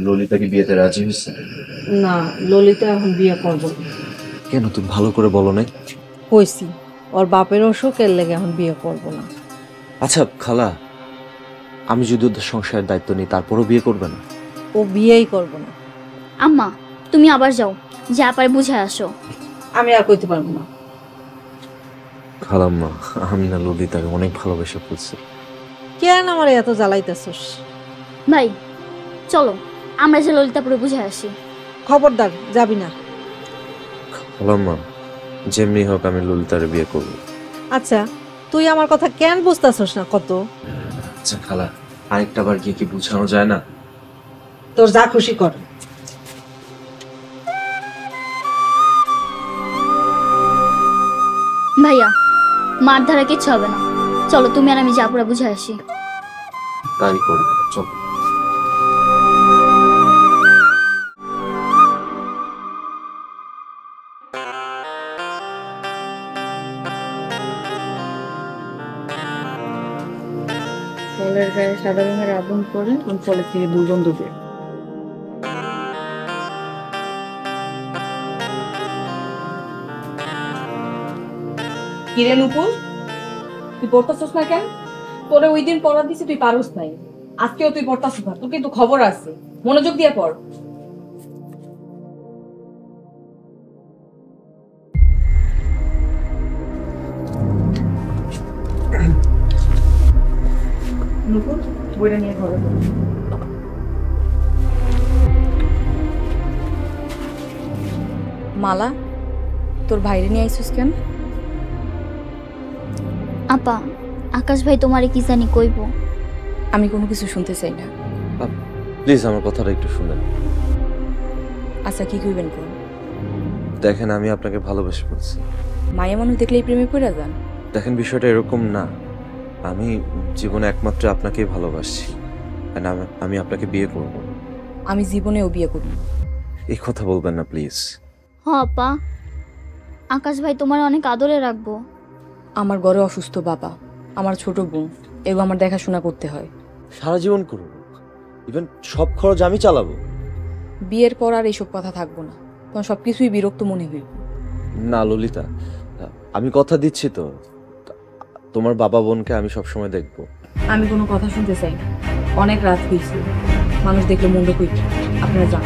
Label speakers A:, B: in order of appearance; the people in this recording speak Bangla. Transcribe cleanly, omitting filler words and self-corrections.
A: ললিতা কি বিয়েতে রাজি হয়েছে?
B: না, ললিতা এখন বিয়ে করব না।
A: কেন, তুমি ভালো করে বলো নাই?
B: কইছি ওর বাপের অসুখের লেগে এখন বিয়ে করব না।
A: আচ্ছা খালা, আমি যদি ওদের সংসারের দায়িত্ব নিই তারপরও বিয়ে করবে না?
B: ও বিয়েই করব না।
C: আম্মা তুমি আবার যাও, যা পারে বুঝে আসো।
B: আমি আর কইতে পারবো না।
A: খালাম্মা, আমি না ললিতাকে অনেক ভালোবেসে ফেলছি।
B: কেন আমার এত জ্বালাইতেছস?
C: ভাই চলো আমরা যে ললিতাপুরে বুঝে আসি।
B: খবরদার যাবি না।
A: খালাম্মা, যেমনি হোক আমি ললিতারে বিয়ে করবো।
B: আচ্ছা তুই আমার কথা কেন বুঝতেছস না কত?
A: আচ্ছা খালা, আরেকটা বার গিয়ে কি বুঝানো যায় না?
B: তোর যা খুশি কর।
C: ভাইয়া মার ধারা কিচ্ছু হবে না, চলো তুমি আর আমি জাপুরা বুঝে আসি।
A: তাই করি, চল।
D: ফলের গায়ে সাদা রঙের আবরণ করে কোন ফলের থেকে দুর্গন্ধ বের।
E: কিরে নুপুর, তুই পড়তাছিস না কেন? তোরে ওই দিন পড়া দিছি তুই পারুস নাই, আজকেও তুই পড়তাছিস না। তোর কিন্তু খবর আছে, মনোযোগ দিয়ে পড়। নুপুর বইটা নিয়ে ঘরে পড়।
D: মালা, তোর ভাইরে নিয়ে আইছিস কেন?
C: আপা আকাশ ভাই তোমারে কি জানি কইব।
D: আমি কোনো কিছু শুনতে চাই না।
A: প্লিজ আমার কথাটা একটু শুনেন।
D: আচ্ছা কি কইবেন কোন?
A: দেখেন, আমি আপনাকে ভালোবেসে ফেলছি।
D: মায়া মানুষ দেখলেই প্রেমে পড়ে যান?
A: দেখেন, বিষয়টা এরকম না। আমি জীবনে একমাত্র আপনাকেই ভালোবাসছি। And আমি আপনাকে বিয়ে করব।
D: আমি জীবনেও বিয়ে করব।
A: এই কথা বলবেন না প্লিজ।
C: হ আপা, আকাশ ভাই তোমার অনেক আদরে রাখবো।
D: আমার ঘরে অসুস্থ বাবা, আমার ছোট বোন, এগুলো আমার দেখাশোনা করতে হয়।
A: সারা জীবন করব, ইভেন সব খরচ আমি চালাবো।
D: বিয়ের পর আর এইসব কথা থাকবো না, তখন সবকিছুই বিরক্ত মনে হইব।
A: না ললিতা, আমি কথা দিচ্ছি তো, তোমার বাবা বোনকে আমি সবসময় দেখবো।
D: আমি কোনো কথা শুনতে চাই না। অনেক রাত হয়েছে, মানুষ দেখলে মন্দ কইবে। আপনারা যান।